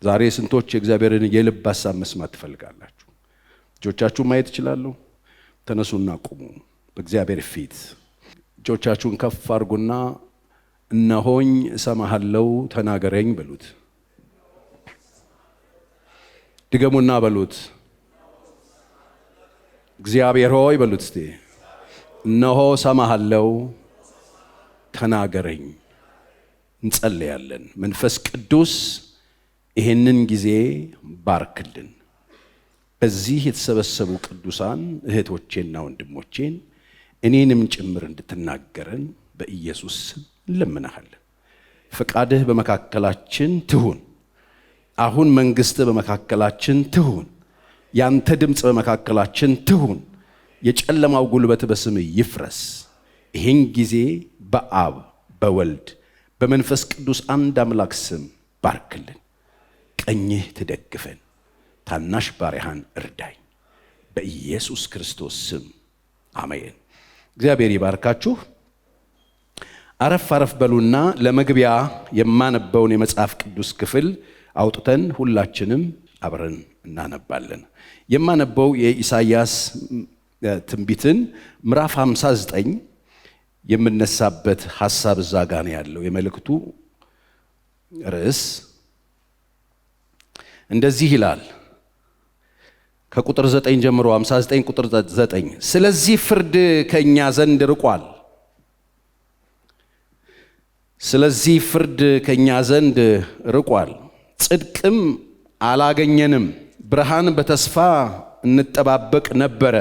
ዛሬ ስንቶች የእግዚአብሔርን የልብ ሐሳብ መስማት ትፈልጋላችሁ? እጆቻችሁን ማየት ይችላሉ? ተነሱና ቁሙ በእግዚአብሔር ፊት። እጆቻችሁን ከፍ አድርጉና እነሆኝ እሰማሃለሁ ተናገረኝ በሉት። ድገሙና በሉት። እግዚአብሔር ሆይ በሉት እስቲ። እነሆ እሰማሃለሁ ተናገረኝ። እንጸልያለን። መንፈስ ቅዱስ ይህንን ጊዜ ባርክልን። በዚህ የተሰበሰቡ ቅዱሳን እህቶቼና ወንድሞቼን እኔንም ጭምር እንድትናገረን በኢየሱስ ስም እንለምናሃለን። ፈቃድህ በመካከላችን ትሁን። አሁን መንግሥትህ በመካከላችን ትሁን። ያንተ ድምፅ በመካከላችን ትሁን። የጨለማው ጉልበት በስምህ ይፍረስ። ይህን ጊዜ በአብ በወልድ በመንፈስ ቅዱስ አንድ አምላክ ስም ባርክልን። ቀኝህ ትደግፈን። ታናሽ ባሪያህን እርዳኝ። በኢየሱስ ክርስቶስ ስም አሜን። እግዚአብሔር ይባርካችሁ። አረፍ አረፍ በሉና ለመግቢያ የማነበውን የመጽሐፍ ቅዱስ ክፍል አውጥተን ሁላችንም አብረን እናነባለን። የማነበው የኢሳይያስ ትንቢትን ምዕራፍ 59 የምነሳበት ሐሳብ እዛ ጋር ነው ያለው። የመልእክቱ ርዕስ እንደዚህ ይላል። ከቁጥር 9 ጀምሮ 59 ቁጥር 9 ስለዚህ ፍርድ ከኛ ዘንድ ርቋል። ስለዚህ ፍርድ ከኛ ዘንድ ርቋል፣ ጽድቅም አላገኘንም። ብርሃን በተስፋ እንጠባበቅ ነበረ፣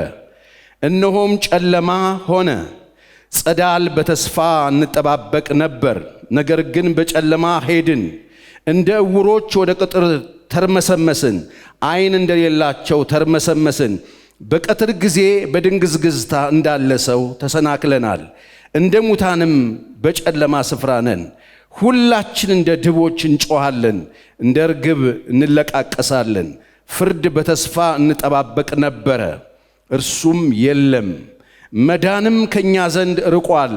እነሆም ጨለማ ሆነ። ጸዳል በተስፋ እንጠባበቅ ነበር፣ ነገር ግን በጨለማ ሄድን። እንደ ዕውሮች ወደ ቅጥር ተርመሰመስን፣ ዓይን እንደሌላቸው ተርመሰመስን። በቀትር ጊዜ በድንግዝግዝታ እንዳለ ሰው ተሰናክለናል፣ እንደ ሙታንም በጨለማ ስፍራ ነን። ሁላችን እንደ ድቦች እንጮኻለን፣ እንደ ርግብ እንለቃቀሳለን። ፍርድ በተስፋ እንጠባበቅ ነበረ፣ እርሱም የለም። መዳንም ከኛ ዘንድ ርቋል።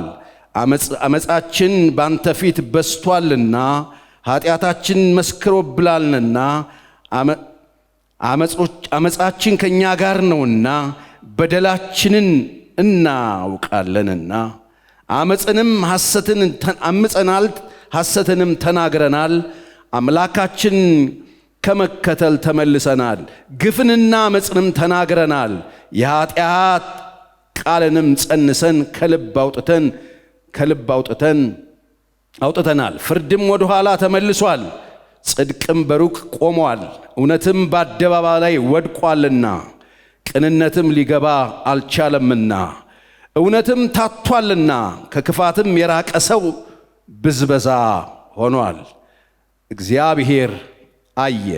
አመፃችን ባንተ ፊት በስቷልና ኃጢአታችን መስክሮብናልና አመፃችን ከኛ ጋር ነውና በደላችንን እናውቃለንና አመፅንም አምፀናል፣ ሐሰትንም ተናግረናል። አምላካችን ከመከተል ተመልሰናል፣ ግፍንና አመፅንም ተናግረናል። የኃጢአት ቃልንም ጸንሰን ከልብ አውጥተናል። ፍርድም ወደ ኋላ ተመልሷል፣ ጽድቅም በሩቅ ቆሟል። እውነትም በአደባባይ ላይ ወድቋልና ቅንነትም ሊገባ አልቻለምና እውነትም ታቷልና ከክፋትም የራቀ ሰው ብዝበዛ ሆኗል። እግዚአብሔር አየ፣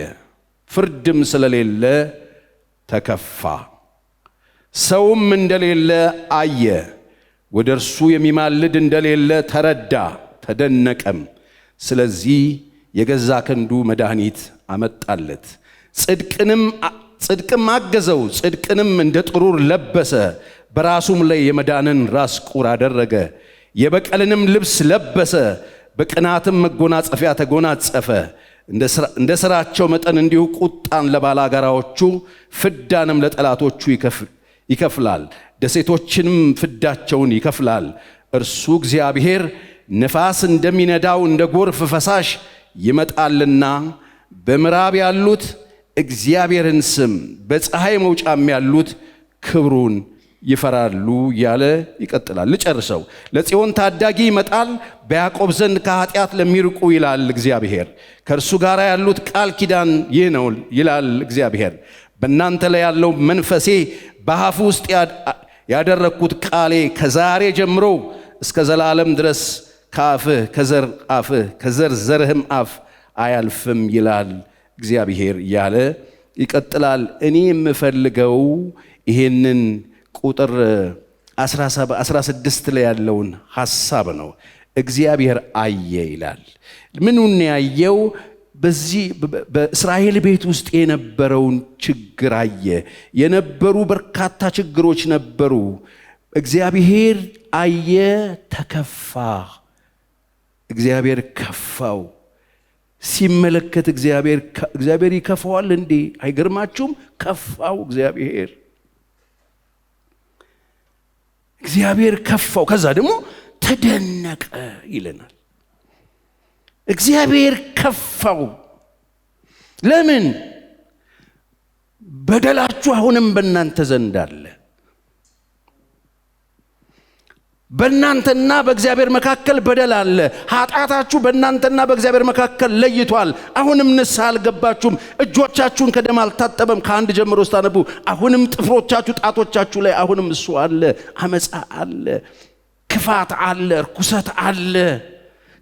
ፍርድም ስለሌለ ተከፋ። ሰውም እንደሌለ አየ፣ ወደ እርሱ የሚማልድ እንደሌለ ተረዳ፣ ተደነቀም። ስለዚህ የገዛ ክንዱ መድኃኒት አመጣለት፣ ጽድቅም አገዘው። ጽድቅንም እንደ ጥሩር ለበሰ፣ በራሱም ላይ የመዳንን ራስ ቁር አደረገ። የበቀልንም ልብስ ለበሰ፣ በቅናትም መጎናጸፊያ ተጎናጸፈ። እንደ ሥራቸው መጠን እንዲሁ ቁጣን ለባላጋራዎቹ ፍዳንም ለጠላቶቹ ይከፍላል። ደሴቶችንም ፍዳቸውን ይከፍላል። እርሱ እግዚአብሔር ነፋስ እንደሚነዳው እንደ ጎርፍ ፈሳሽ ይመጣልና በምዕራብ ያሉት እግዚአብሔርን ስም በፀሐይ መውጫም ያሉት ክብሩን ይፈራሉ እያለ ይቀጥላል። ልጨርሰው። ለጽዮን ታዳጊ ይመጣል፣ በያዕቆብ ዘንድ ከኃጢአት ለሚርቁ ይላል እግዚአብሔር። ከእርሱ ጋር ያሉት ቃል ኪዳን ይህ ነው ይላል እግዚአብሔር። በእናንተ ላይ ያለው መንፈሴ በአፉ ውስጥ ያደረግኩት ቃሌ ከዛሬ ጀምሮ እስከ ዘላለም ድረስ ከአፍህ ከዘር ዘርህም አፍ አያልፍም ይላል እግዚአብሔር እያለ ይቀጥላል። እኔ የምፈልገው ይሄንን ቁጥር 16 ላይ ያለውን ሐሳብ ነው። እግዚአብሔር አየ ይላል። ምኑን ያየው? በዚህ በእስራኤል ቤት ውስጥ የነበረውን ችግር አየ። የነበሩ በርካታ ችግሮች ነበሩ። እግዚአብሔር አየ፣ ተከፋ። እግዚአብሔር ከፋው። ሲመለከት እግዚአብሔር ይከፋዋል እንዴ? አይገርማችሁም? ከፋው እግዚአብሔር ከፋው። ከዛ ደግሞ ተደነቀ ይለናል። እግዚአብሔር ከፋው። ለምን? በደላችሁ አሁንም በእናንተ ዘንድ አለ። በእናንተና በእግዚአብሔር መካከል በደል አለ። ኃጢአታችሁ በእናንተና በእግዚአብሔር መካከል ለይቷል። አሁንም ንስሐ አልገባችሁም። እጆቻችሁን ከደም አልታጠበም። ከአንድ ጀምሮ ስታነቡ አሁንም ጥፍሮቻችሁ ጣቶቻችሁ ላይ አሁንም እሱ አለ። አመፃ አለ፣ ክፋት አለ፣ ርኩሰት አለ።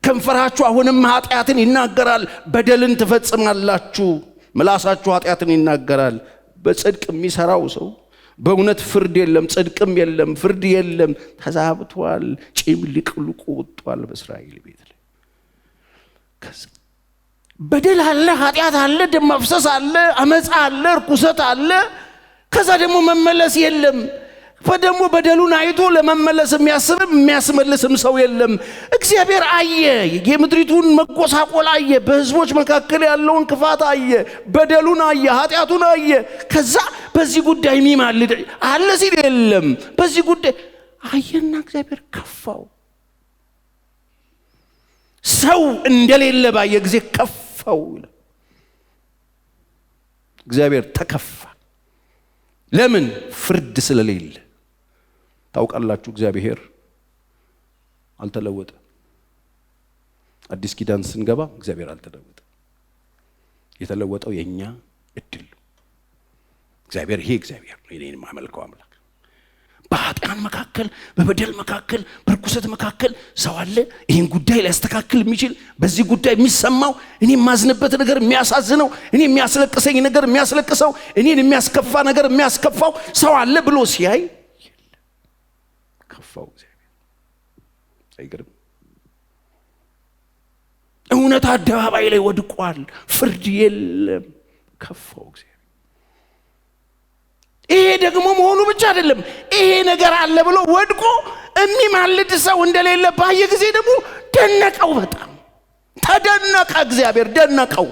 ከንፈራችሁ አሁንም ኃጢአትን ይናገራል። በደልን ትፈጽማላችሁ። ምላሳችሁ ኃጢአትን ይናገራል። በጽድቅ የሚሰራው ሰው በእውነት ፍርድ የለም፣ ጽድቅም የለም፣ ፍርድ የለም። ተዛብቷል፣ ጭም ሊቅልቁ ወጥቷል በእስራኤል ቤት ላይ። በደል አለ፣ ኃጢአት አለ፣ ደም ማፍሰስ አለ፣ አመፃ አለ፣ ርኩሰት አለ። ከዛ ደግሞ መመለስ የለም። ደግሞ በደሉን አይቶ ለመመለስ የሚያስመልስም ሰው የለም። እግዚአብሔር አየ፣ የምድሪቱን መጎሳቆል አየ፣ በህዝቦች መካከል ያለውን ክፋት አየ፣ በደሉን አየ፣ ኃጢአቱን አየ። ከዛ በዚህ ጉዳይ የሚማልድ አለ ሲል የለም። በዚህ ጉዳይ አየና እግዚአብሔር ከፋው። ሰው እንደሌለ ባየ ጊዜ ከፋው። እግዚአብሔር ተከፋ። ለምን? ፍርድ ስለሌለ። ታውቃላችሁ እግዚአብሔር አልተለወጠ። አዲስ ኪዳን ስንገባ እግዚአብሔር አልተለወጠ። የተለወጠው የኛ እድል። እግዚአብሔር ይሄ እግዚአብሔር ነው፣ እኔን ማመልከው አምላክ። በኃጢአን መካከል፣ በበደል መካከል፣ በርኩሰት መካከል ሰው አለ። ይሄን ጉዳይ ሊያስተካክል የሚችል፣ በዚህ ጉዳይ የሚሰማው፣ እኔ የማዝንበት ነገር የሚያሳዝነው፣ እኔ የሚያስለቅሰኝ ነገር የሚያስለቅሰው፣ እኔን የሚያስከፋ ነገር የሚያስከፋው ሰው አለ ብሎ ሲያይ ከፋው እግዚአብሔር። አይገርም? እውነት አደባባይ ላይ ወድቋል። ፍርድ የለም። ከፋው እግዚአብሔር። ይሄ ደግሞ መሆኑ ብቻ አይደለም፣ ይሄ ነገር አለ ብሎ ወድቆ የሚማልድ ሰው እንደሌለ ባየ ጊዜ ደግሞ ደነቀው። በጣም ተደነቀ። እግዚአብሔር ደነቀው።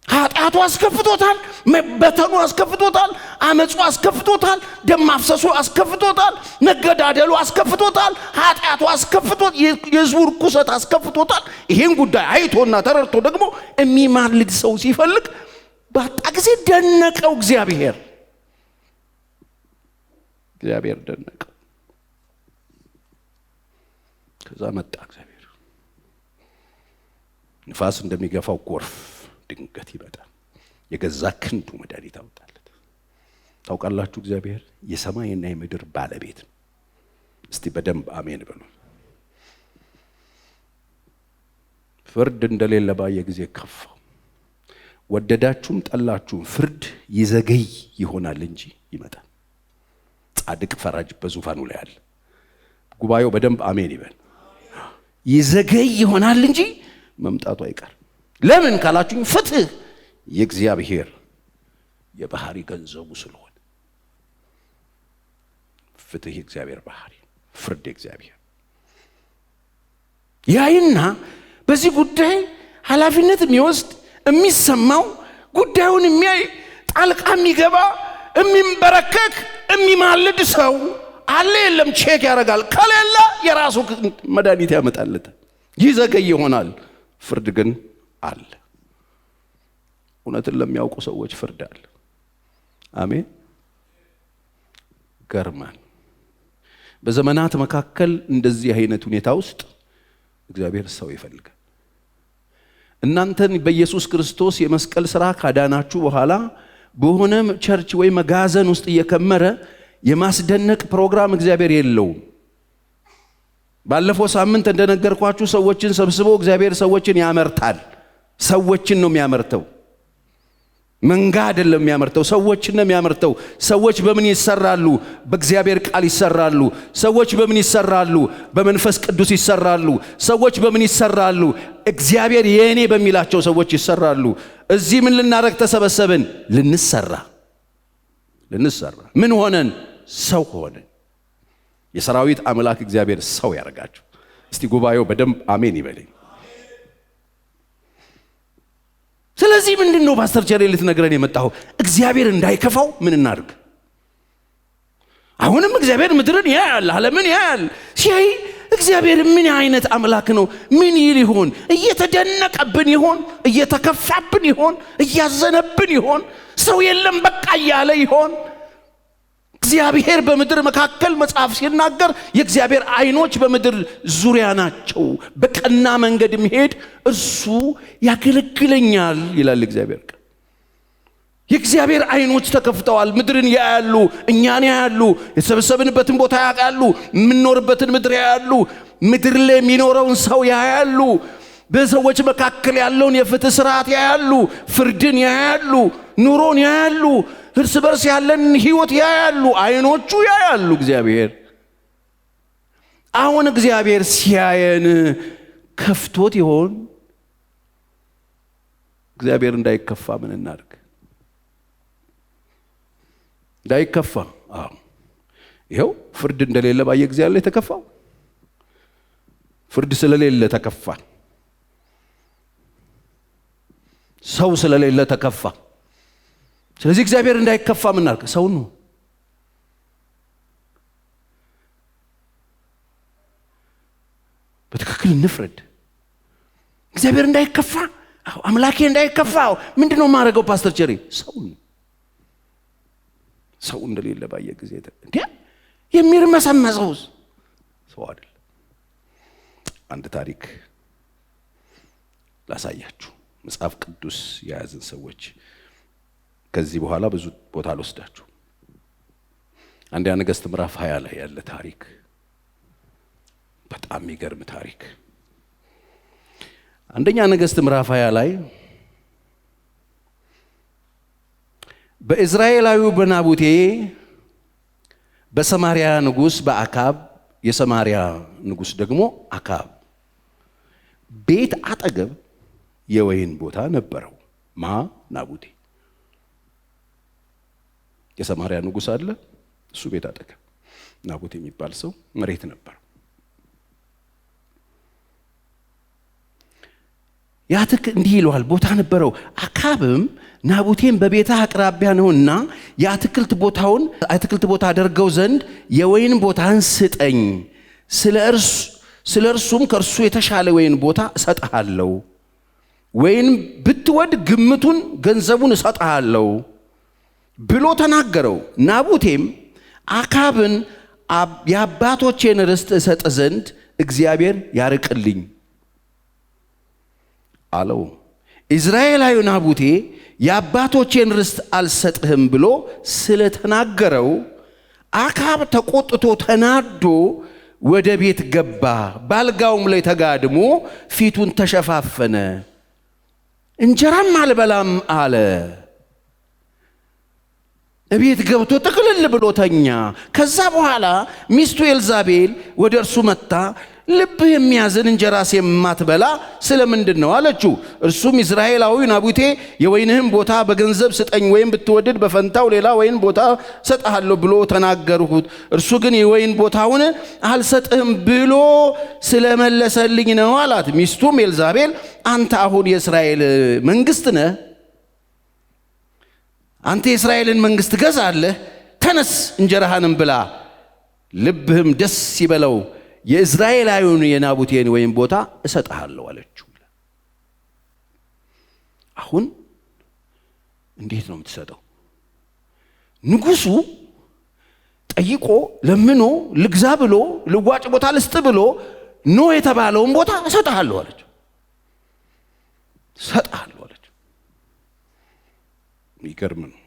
ኃጢአቱ አስከፍቶታል፣ መበተኑ አስከፍቶታል፣ አመፁ አስከፍቶታል፣ ደም ማፍሰሱ አስከፍቶታል፣ መገዳደሉ አስከፍቶታል፣ ኃጢአቱ አስከፍቶት፣ የሕዝቡ ርኩሰት አስከፍቶታል። ይሄን ጉዳይ አይቶና ተረድቶ ደግሞ የሚማልድ ሰው ሲፈልግ ባጣ ጊዜ ደነቀው እግዚአብሔር ደነቀው። ከዛ መጣ እግዚአብሔር። ንፋስ እንደሚገፋው ጎርፍ ድንገት ይመጣል። የገዛ ክንዱ መድኃኒት አወጣለት። ታውቃላችሁ እግዚአብሔር የሰማይና የምድር ባለቤት ነው። እስቲ በደንብ አሜን በሉ። ፍርድ እንደሌለ ባየ ጊዜ ከፋው። ወደዳችሁም ጠላችሁም ፍርድ ይዘገይ ይሆናል እንጂ ይመጣል። ጻድቅ ፈራጅ በዙፋኑ ላይ አለ። ጉባኤው በደንብ አሜን ይበል። ይዘገይ ይሆናል እንጂ መምጣቱ አይቀርም። ለምን ካላችሁኝ ፍትህ የእግዚአብሔር የባህሪ ገንዘቡ ስለሆነ። ፍትህ የእግዚአብሔር ባህሪ፣ ፍርድ የእግዚአብሔር ያይና በዚህ ጉዳይ ኃላፊነት የሚወስድ የሚሰማው፣ ጉዳዩን የሚያይ፣ ጣልቃ የሚገባ፣ የሚንበረከክ፣ የሚማልድ ሰው አለ የለም? ቼክ ያደርጋል። ከሌለ የራሱ መድኃኒት ያመጣለታል። ይዘገይ ይሆናል፣ ፍርድ ግን አለ። እውነትን ለሚያውቁ ሰዎች ፍርድ አለ። አሜን። ገርማል። በዘመናት መካከል እንደዚህ አይነት ሁኔታ ውስጥ እግዚአብሔር ሰው ይፈልጋል። እናንተን በኢየሱስ ክርስቶስ የመስቀል ሥራ ካዳናችሁ በኋላ በሆነ ቸርች ወይ መጋዘን ውስጥ እየከመረ የማስደነቅ ፕሮግራም እግዚአብሔር የለውም። ባለፈው ሳምንት እንደነገርኳችሁ ሰዎችን ሰብስቦ እግዚአብሔር ሰዎችን ያመርታል። ሰዎችን ነው የሚያመርተው፣ መንጋ አይደለም የሚያመርተው፣ ሰዎችን ነው የሚያመርተው። ሰዎች በምን ይሰራሉ? በእግዚአብሔር ቃል ይሰራሉ። ሰዎች በምን ይሰራሉ? በመንፈስ ቅዱስ ይሰራሉ። ሰዎች በምን ይሰራሉ? እግዚአብሔር የኔ በሚላቸው ሰዎች ይሰራሉ። እዚህ ምን ልናረግ ተሰበሰብን? ልንሰራ። ምን ሆነን? ሰው ሆነን። የሰራዊት አምላክ እግዚአብሔር ሰው ያደርጋችሁ። እስቲ ጉባኤው በደንብ አሜን ይበለኝ። ስለዚህ ምንድነው ፓስተር ቸሬ ልትነግረን የመጣው? እግዚአብሔር እንዳይከፋው ምን እናድርግ? አሁንም እግዚአብሔር ምድርን ያያል፣ ዓለምን ያያል። ሲያይ እግዚአብሔር ምን አይነት አምላክ ነው? ምን ይል ይሆን? እየተደነቀብን ይሆን? እየተከፋብን ይሆን? እያዘነብን ይሆን? ሰው የለም በቃ እያለ ይሆን? እግዚአብሔር በምድር መካከል መጽሐፍ ሲናገር የእግዚአብሔር አይኖች በምድር ዙሪያ ናቸው፣ በቀና መንገድ የሚሄድ እርሱ ያገለግለኛል ይላል እግዚአብሔር። የእግዚአብሔር አይኖች ተከፍተዋል፣ ምድርን ያያሉ፣ እኛን ያያሉ፣ የተሰበሰብንበትን ቦታ ያያሉ፣ የምንኖርበትን ምድር ያያሉ፣ ምድር ላይ የሚኖረውን ሰው ያያሉ፣ በሰዎች መካከል ያለውን የፍትህ ስርዓት ያያሉ፣ ፍርድን ያያሉ፣ ኑሮን ያያሉ፣ እርስ በርስ ያለን ህይወት ያያሉ። አይኖቹ ያያሉ እግዚአብሔር። አሁን እግዚአብሔር ሲያየን ከፍቶት ይሆን? እግዚአብሔር እንዳይከፋ ምን እናድርግ? እንዳይከፋ ይሄው ፍርድ እንደሌለ ባየ ጊዜ ያለ የተከፋው ፍርድ ስለሌለ ተከፋ። ሰው ስለሌለ ተከፋ። ስለዚህ እግዚአብሔር እንዳይከፋ ምን እናድርግ? ሰው ነው በትክክል እንፍረድ። እግዚአብሔር እንዳይከፋ፣ አምላኬ እንዳይከፋ ምንድነው ማድረገው ፓስተር ቸሬ? ሰው እንደሌለ ባየ ጊዜ እንዴ የሚርመሰመሰው ሰው አይደል? አንድ ታሪክ ላሳያችሁ። መጽሐፍ ቅዱስ የያዝን ሰዎች ከዚህ በኋላ ብዙ ቦታ አልወስዳችሁ። አንደኛ ነገሥት ምዕራፍ 20 ላይ ያለ ታሪክ በጣም የሚገርም ታሪክ። አንደኛ ነገሥት ምዕራፍ 20 ላይ በእዝራኤላዊው በናቡቴ በሰማርያ ንጉስ በአካብ የሰማርያ ንጉስ ደግሞ አካብ ቤት አጠገብ የወይን ቦታ ነበረው። ናቡቴ የሰማርያ ንጉስ አለ፣ እሱ ቤት አጠገብ ናቡቴ የሚባል ሰው መሬት ነበር። ያትክ እንዲህ ይለዋል፣ ቦታ ነበረው። አካብም ናቡቴን በቤታ አቅራቢያ ነውና የአትክልት ቦታ አደርገው ዘንድ የወይን ቦታን ስጠኝ፣ ስለ እርሱም ከእርሱ የተሻለ ወይን ቦታ እሰጥሃለሁ፣ ወይን ብትወድ ግምቱን ገንዘቡን እሰጥሃለሁ ብሎ ተናገረው። ናቡቴም አካብን የአባቶቼን ርስት እሰጥ ዘንድ እግዚአብሔር ያርቅልኝ አለው። ኢዝራኤላዊ ናቡቴ የአባቶቼን ርስት አልሰጥህም ብሎ ስለተናገረው አካብ ተቆጥቶ ተናዶ ወደ ቤት ገባ። ባልጋውም ላይ ተጋድሞ ፊቱን ተሸፋፈነ፣ እንጀራም አልበላም አለ። እቤት ገብቶ ጥቅልል ብሎ ተኛ። ከዛ በኋላ ሚስቱ ኤልዛቤል ወደ እርሱ መጣ። ልብህ የሚያዝን እንጀራስ የማትበላ ስለምንድን ነው አለችው። እርሱም ኢዝራኤላዊ ናቡቴ የወይንህን ቦታ በገንዘብ ስጠኝ፣ ወይም ብትወድድ በፈንታው ሌላ ወይን ቦታ ሰጥሃለሁ ብሎ ተናገርሁት። እርሱ ግን የወይን ቦታውን አልሰጥህም ብሎ ስለመለሰልኝ ነው አላት። ሚስቱም ኤልዛቤል አንተ አሁን የእስራኤል መንግስት ነህ፣ አንተ የእስራኤልን መንግስት ገዛለህ፣ ተነስ እንጀራህንም ብላ፣ ልብህም ደስ ይበለው፣ የእዝራኤላዊውን የናቡቴን ወይን ቦታ እሰጥሃለሁ አለችው። አሁን እንዴት ነው የምትሰጠው? ንጉሱ ጠይቆ ለምኖ ልግዛ ብሎ ልዋጭ ቦታ ልስጥ ብሎ ኖ የተባለውን ቦታ እሰጥሃለሁ አለችው። እሰጥሃለሁ አለችው። ይገርም ነው።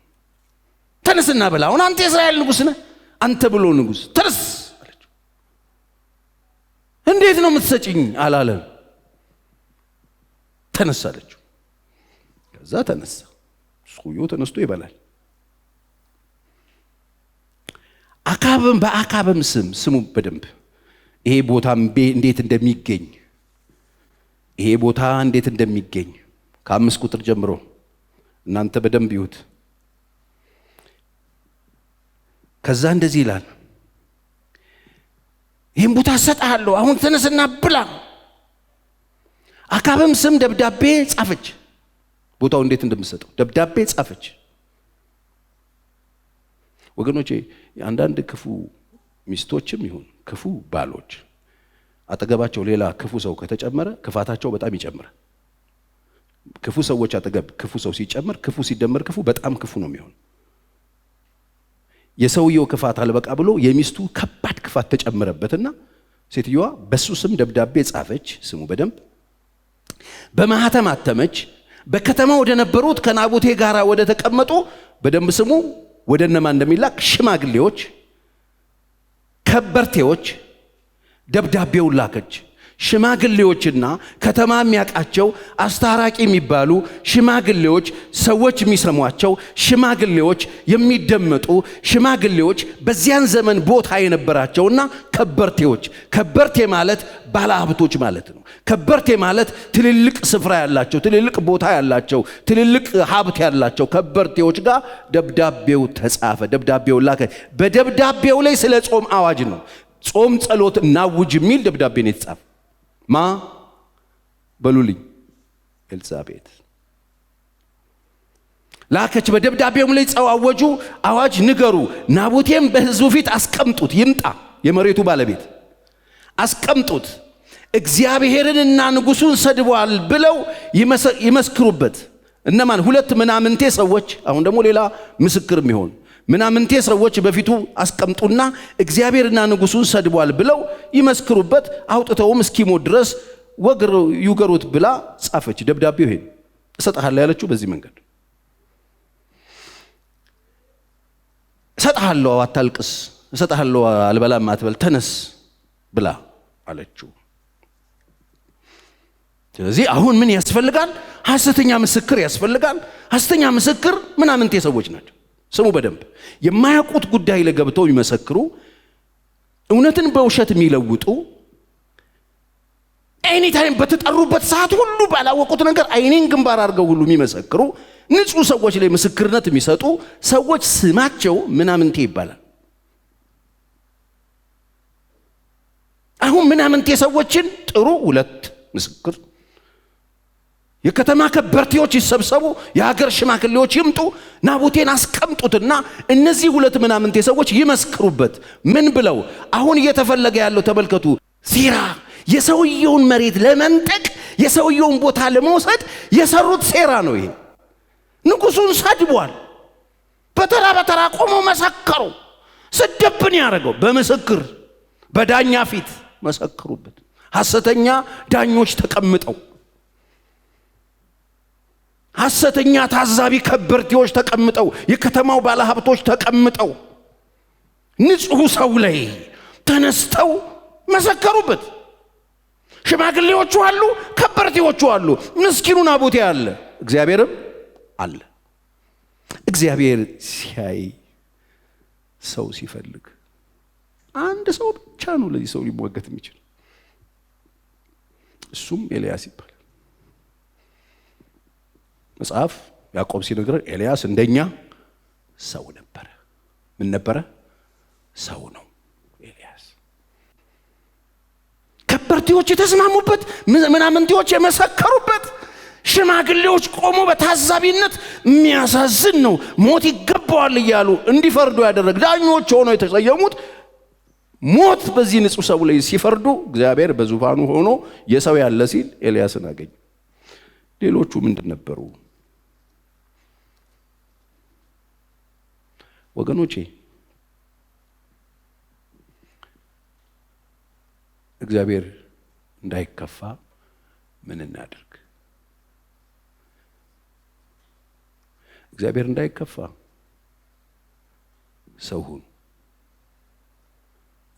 ተነስና ብላ፣ አሁን አንተ የእስራኤል ንጉስ ነህ፣ አንተ ብሎ ንጉስ ተነስ። እንዴት ነው የምትሰጪኝ አላለም። ተነሳ አለችው። ከዛ ተነሳ። ሰውየው ተነስቶ ይበላል። በአካብም ስሙ በደንብ ይሄ ቦታ እንዴት እንደሚገኝ ከ5 ቁጥር ጀምሮ እናንተ በደንብ ይሁት። ከዛ እንደዚህ ይላል፣ ይህን ቦታ እሰጥሃለሁ፣ አሁን ተነስና ብላ። አካብም ስም ደብዳቤ ጻፈች፣ ቦታው እንዴት እንደምትሰጠው ደብዳቤ ጻፈች። ወገኖቼ አንዳንድ ክፉ ሚስቶችም ይሁን ክፉ ባሎች አጠገባቸው ሌላ ክፉ ሰው ከተጨመረ ክፋታቸው በጣም ይጨምራል። ክፉ ሰዎች አጠገብ ክፉ ሰው ሲጨመር ክፉ ሲደመር ክፉ በጣም ክፉ ነው የሚሆን። የሰውየው ክፋት አልበቃ ብሎ የሚስቱ ከባድ ክፋት ተጨመረበትና ሴትዮዋ በሱ ስም ደብዳቤ ጻፈች። ስሙ በደንብ በማህተም አተመች። በከተማ ወደ ነበሩት ከናቡቴ ጋር ወደ ተቀመጡ በደንብ ስሙ ወደ እነማን እንደሚላክ ሽማግሌዎች፣ ከበርቴዎች ደብዳቤውን ላከች። ሽማግሌዎችና ከተማ የሚያውቃቸው አስታራቂ የሚባሉ ሽማግሌዎች፣ ሰዎች የሚሰሟቸው ሽማግሌዎች፣ የሚደመጡ ሽማግሌዎች፣ በዚያን ዘመን ቦታ የነበራቸውና ከበርቴዎች። ከበርቴ ማለት ባለሀብቶች ማለት ነው። ከበርቴ ማለት ትልልቅ ስፍራ ያላቸው፣ ትልልቅ ቦታ ያላቸው፣ ትልልቅ ሀብት ያላቸው ከበርቴዎች ጋር ደብዳቤው ተጻፈ። ደብዳቤው ላከ። በደብዳቤው ላይ ስለ ጾም አዋጅ ነው። ጾም ጸሎት እናውጅ የሚል ደብዳቤ ነው የተጻፈ። ማ በሉልኝ? ኤልሳቤጥ ላከች። በደብዳቤውም ላይ አወጁ፣ አዋጅ ንገሩ፣ ናቡቴም በሕዝቡ ፊት አስቀምጡት፣ ይምጣ፣ የመሬቱ ባለቤት አስቀምጡት፣ እግዚአብሔርንና ንጉሡን ሰድቧል ብለው ይመስክሩበት። እነማን? ሁለት ምናምንቴ ሰዎች። አሁን ደግሞ ሌላ ምስክር የሚሆን ምናምንቴ ሰዎች በፊቱ አስቀምጡና እግዚአብሔርና ንጉሡን ሰድቧል ብለው ይመስክሩበት፣ አውጥተውም እስኪሞት ድረስ ይውገሩት ብላ ጻፈች። ደብዳቤው ይሄን እሰጥሃለሁ ያለችው በዚህ መንገድ እሰጥሃለሁ፣ አታልቅስ፣ እሰጥሃለሁ፣ አልበላም አትበል፣ ተነስ ብላ አለችው። ስለዚህ አሁን ምን ያስፈልጋል? ሐሰተኛ ምስክር ያስፈልጋል። ሐሰተኛ ምስክር ምናምንቴ ሰዎች ናቸው። ስሙ በደንብ የማያውቁት ጉዳይ ላይ ገብተው የሚመሰክሩ፣ እውነትን በውሸት የሚለውጡ፣ ኤኒታይም በተጠሩበት ሰዓት ሁሉ ባላወቁት ነገር አይኔን ግንባር አድርገው ሁሉ የሚመሰክሩ ንጹህ ሰዎች ላይ ምስክርነት የሚሰጡ ሰዎች ስማቸው ምናምንቴ ይባላል። አሁን ምናምንቴ ሰዎችን ጥሩ፣ ሁለት ምስክር፣ የከተማ ከበርቴዎች ይሰብሰቡ፣ የሀገር ሽማግሌዎች ይምጡ፣ ናቡቴን አስቀምጡትና እነዚህ ሁለት ምናምንቴ ሰዎች ይመስክሩበት። ምን ብለው? አሁን እየተፈለገ ያለው ተመልከቱ፣ ሴራ፣ የሰውየውን መሬት ለመንጠቅ፣ የሰውየውን ቦታ ለመውሰድ የሰሩት ሴራ ነው ይሄ። ንጉሡን ሰድቧል። በተራ በተራ ቆመው መሰከሩ። ስደብን ያደረገው በምስክር በዳኛ ፊት መሰክሩበት። ሐሰተኛ ዳኞች ተቀምጠው፣ ሐሰተኛ ታዛቢ ከበርቴዎች ተቀምጠው፣ የከተማው ባለሀብቶች ተቀምጠው ንጹሕ ሰው ላይ ተነስተው መሰከሩበት። ሽማግሌዎቹ አሉ፣ ከበርቴዎቹ አሉ፣ ምስኪኑ ናቡቴ አለ፣ እግዚአብሔርም አለ። እግዚአብሔር ሲያይ ሰው ሲፈልግ አንድ ሰው ብቻ ነው ለዚህ ሰው ሊሟገት የሚችል፣ እሱም ኤልያስ ይባላል። መጽሐፍ ያዕቆብ ሲነግረን ኤልያስ እንደኛ ሰው ነበረ። ምን ነበረ? ሰው ነው ኤልያስ። ከበርቴዎች የተስማሙበት፣ ምናምንቴዎች የመሰከሩበት፣ ሽማግሌዎች ቆሞ በታዛቢነት የሚያሳዝን ነው፣ ሞት ይገባዋል እያሉ እንዲፈርዱ ያደረግ ዳኞች ሆነው የተሰየሙት ሞት በዚህ ንጹሕ ሰው ላይ ሲፈርዱ እግዚአብሔር በዙፋኑ ሆኖ የሰው ያለ ሲል ኤልያስን አገኘ። ሌሎቹ ምንድን ነበሩ? ወገኖቼ እግዚአብሔር እንዳይከፋ ምን እናድርግ? እግዚአብሔር እንዳይከፋ ሰው ሁኑ።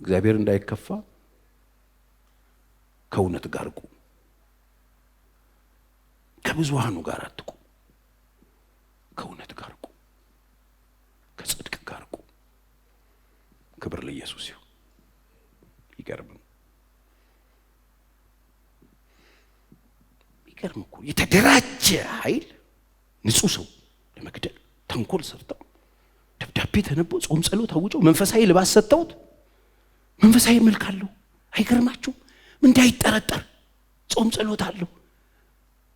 እግዚአብሔር እንዳይከፋ ከእውነት ጋር ቁሙ። ከብዙሃኑ ጋር አትቁ። ከእውነት ጋር ቁሙ። ከጽድቅ ጋር ቁሙ። ክብር ለኢየሱስ ይሁን። ይገርም እኮ የተደራጀ ኃይል ንጹሕ ሰው ለመግደል ተንኮል ሰርተው ደብዳቤ ተነቦ ጾም ጸሎት አውጀው መንፈሳዊ ልባስ ሰጥተውት መንፈሳዊ መልክ አለው። አይገርማችሁም? እንዳይጠረጠር ጾም ጸሎት አለው።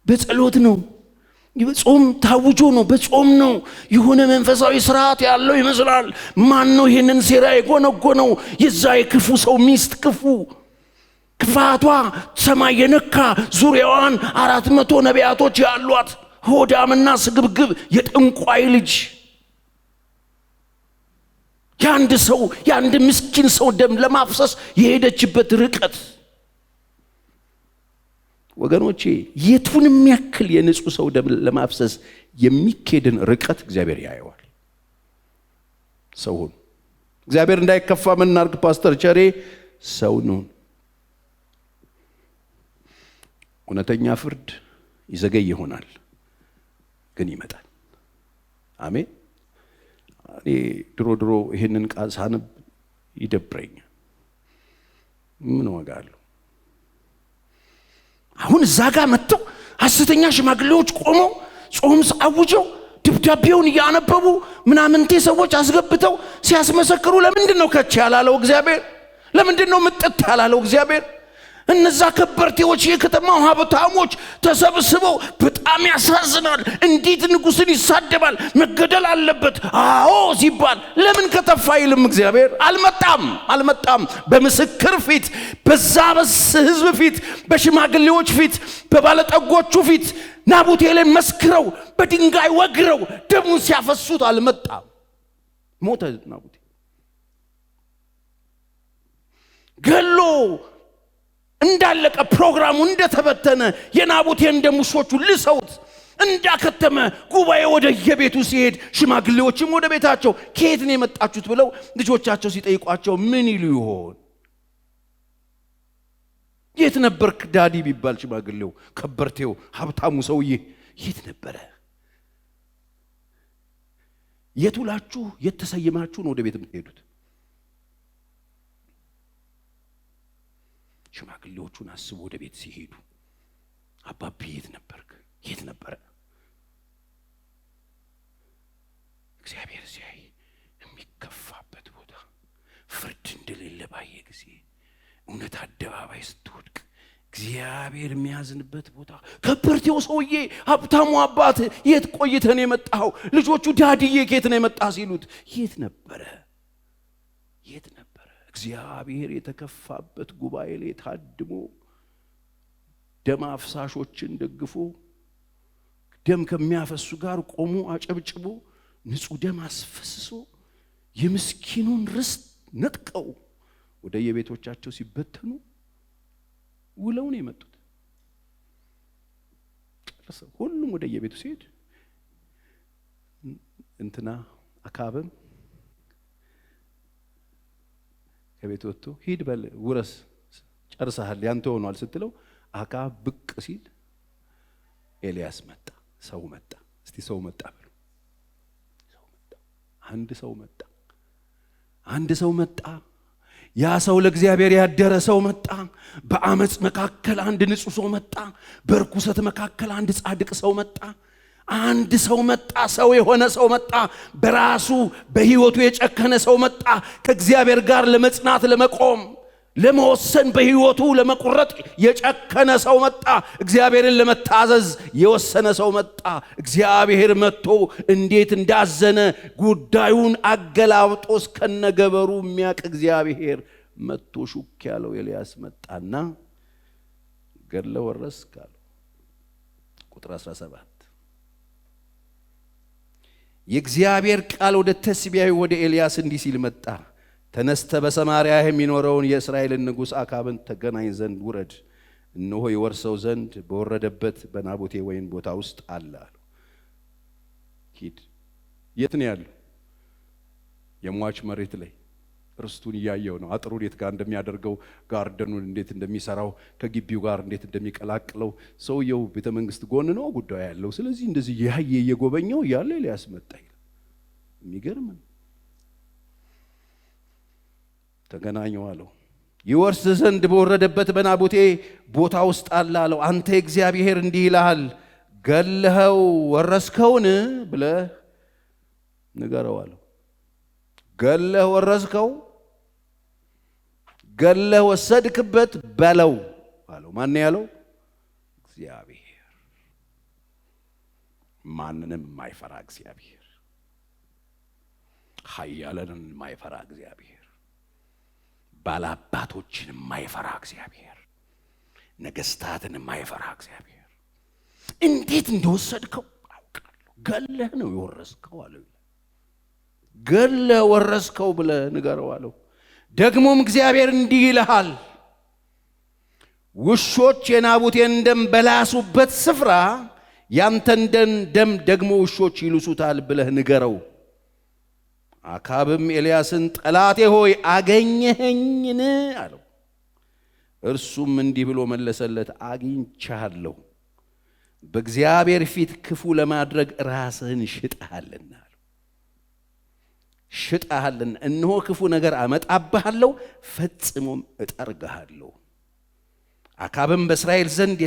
በጸሎት ነው ጾም ታውጆ ነው፣ በጾም ነው። የሆነ መንፈሳዊ ስርዓት ያለው ይመስላል። ማን ነው ይሄንን ሴራ የጎነጎነው? የዛ የክፉ ሰው ሚስት ክፋቷ ሰማይ የነካ ዙሪያዋን 400 ነቢያቶች ያሏት ሆዳምና ስግብግብ የጠንቋይ ልጅ የአንድ ምስኪን ሰው ደም ለማፍሰስ የሄደችበት ርቀት ወገኖቼ፣ የቱንም ያክል የንጹህ ሰው ደም ለማፍሰስ የሚኬድን ርቀት እግዚአብሔር ያየዋል። ሰውን እግዚአብሔር እንዳይከፋ ምን እናድርግ? ፓስተር ቸሬ ሰው ነው። እውነተኛ ፍርድ ይዘገይ ይሆናል፣ ግን ይመጣል። አሜን። እኔ ድሮ ይሄንን ቃል ሳነብ ይደብረኛል። ምን ዋጋ አለው? አሁን እዛ ጋር መጥተው ሐሰተኛ ሽማግሌዎች ቆመው ጾም አውጀው ደብዳቤውን እያነበቡ ምናምንቴ ሰዎች አስገብተው ሲያስመሰክሩ ለምንድን ነው ከች ያላለው እግዚአብሔር? ለምንድን ነው ምጥት ያላለው እግዚአብሔር? እነዛ ከበርቴዎች የከተማው ሀብታሞች ተሰብስበው በጣም ያሳዝናል። እንዴት ንጉሥን ይሳደባል? መገደል አለበት አዎ ሲባል ለምን ከተፋ ይልም እግዚአብሔር? አልመጣም። በምስክር ፊት፣ በዛ ህዝብ ፊት፣ በሽማግሌዎች ፊት፣ በባለጠጎቹ ፊት ናቡቴ ላይ መስክረው በድንጋይ ወግረው ደሙን ሲያፈሱት አልመጣም። ሞተ ናቡቴ። ገሎ እንዳለቀ ፕሮግራሙ እንደተበተነ የናቡቴን ደም ውሾቹ ልሰውት እንዳከተመ ጉባኤ ወደ የቤቱ ሲሄድ ሽማግሌዎችም ወደ ቤታቸው ከየት ነው የመጣችሁት ብለው ልጆቻቸው ሲጠይቋቸው ምን ይሉ ይሆን? የት ነበርክ ዳዲ ቢባል ሽማግሌው ከበርቴው ሀብታሙ ሰውዬ የት ነበረ? የቱላችሁ የተሰየማችሁ ነው ወደ ቤት የምትሄዱት? ሽማግሌዎቹን አስቡ። ወደ ቤት ሲሄዱ አባቢ የት ነበርክ? የት ነበረ? እግዚአብሔር ሲያይ የሚከፋበት ቦታ፣ ፍርድ እንደሌለ ባየ ጊዜ፣ እውነት አደባባይ ስትወድቅ እግዚአብሔር የሚያዝንበት ቦታ። ከበርቴው ሰውዬ ሀብታሙ አባት የት ቆይተን የመጣው? ልጆቹ ዳዲዬ ከየት ነው የመጣ ሲሉት የት ነበረ? እግዚአብሔር የተከፋበት ጉባኤ ላይ ታድሞ ደም አፍሳሾችን ደግፎ ደም ከሚያፈሱ ጋር ቆሞ አጨብጭቦ ንጹህ ደም አስፈስሶ የምስኪኑን ርስት ነጥቀው ወደ የቤቶቻቸው ሲበተኑ ውለው ነው የመጡት። ሁሉም ወደ የቤቱ ሲሄድ እንትና አካብም ከቤት ወጥቶ ሂድ በል ውረስ ጨርሰሃል ያንተ ሆኗል ስትለው አካብ ብቅ ሲል ኤልያስ መጣ። ሰው መጣ። እስቲ ሰው መጣ በሉ። ሰው መጣ። አንድ ሰው መጣ። ያ ሰው ለእግዚአብሔር ያደረ ሰው መጣ። በአመጽ መካከል አንድ ንጹህ ሰው መጣ። በርኩሰት መካከል አንድ ጻድቅ ሰው መጣ። አንድ ሰው መጣ። ሰው የሆነ ሰው መጣ። በራሱ በህይወቱ የጨከነ ሰው መጣ። ከእግዚአብሔር ጋር ለመጽናት ለመቆም ለመወሰን በህይወቱ ለመቁረጥ የጨከነ ሰው መጣ። እግዚአብሔርን ለመታዘዝ የወሰነ ሰው መጣ። እግዚአብሔር መጥቶ እንዴት እንዳዘነ ጉዳዩን አገላብጦ እስከነገበሩ የሚያቅ እግዚአብሔር መጥቶ ሹክ ያለው ኤልያስ መጣና ገድለ ወረስክ አለው። ቁጥር 17 የእግዚአብሔር ቃል ወደ ተስቢያዊ ወደ ኤልያስ እንዲህ ሲል መጣ። ተነስተ በሰማርያ የሚኖረውን የእስራኤልን ንጉሥ አካብን ተገናኝ ዘንድ ውረድ፣ እነሆ ይወርሰው ዘንድ በወረደበት በናቡቴ ወይን ቦታ ውስጥ አለ አለው። ሂድ። የት ነው ያለው? የሟች መሬት ላይ ርስቱን እያየው ነው። አጥሩን የት ጋር እንደሚያደርገው፣ ጋርደኑን እንዴት እንደሚሰራው፣ ከግቢው ጋር እንዴት እንደሚቀላቅለው። ሰውየው ቤተ መንግስት ጎን ነው ጉዳዩ ያለው። ስለዚህ እንደዚህ ያየ እየጎበኘው ያለ ኤልያስ መጣ ይላል። የሚገርም ነው። ተገናኘው አለው። ይወርስ ዘንድ በወረደበት በናቡቴ ቦታ ውስጥ አለ አለው። አንተ እግዚአብሔር እንዲህ ይልሃል፣ ገለኸው ወረስከውን ብለህ ንገረው አለው። ገለህ ወረስከው፣ ገለህ ወሰድክበት በለው አለው። ማን ያለው? እግዚአብሔር። ማንንም የማይፈራ እግዚአብሔር፣ ኃያላንን የማይፈራ እግዚአብሔር፣ ባላባቶችን የማይፈራ እግዚአብሔር፣ ነገስታትን የማይፈራ እግዚአብሔር እንዴት እንደወሰድከው አውቃለሁ። ገለህ ነው የወረስከው አለው። ገለህ ወረስከው ብለህ ንገረው አለው። ደግሞም እግዚአብሔር እንዲህ ይልሃል፣ ውሾች የናቡቴን ደም በላሱበት ስፍራ ያንተን ደም ደግሞ ውሾች ይልሱታል ብለህ ንገረው። አካብም ኤልያስን ጠላቴ ሆይ አገኘኸኝን አለው። እርሱም እንዲህ ብሎ መለሰለት፣ አግኝቻለሁ፣ በእግዚአብሔር ፊት ክፉ ለማድረግ ራስህን ሽጠሃልና አለው። ሽጠሃልና፣ እነሆ ክፉ ነገር አመጣብሃለሁ፣ ፈጽሞም እጠርግሃለሁ። አካብም በእስራኤል ዘንድ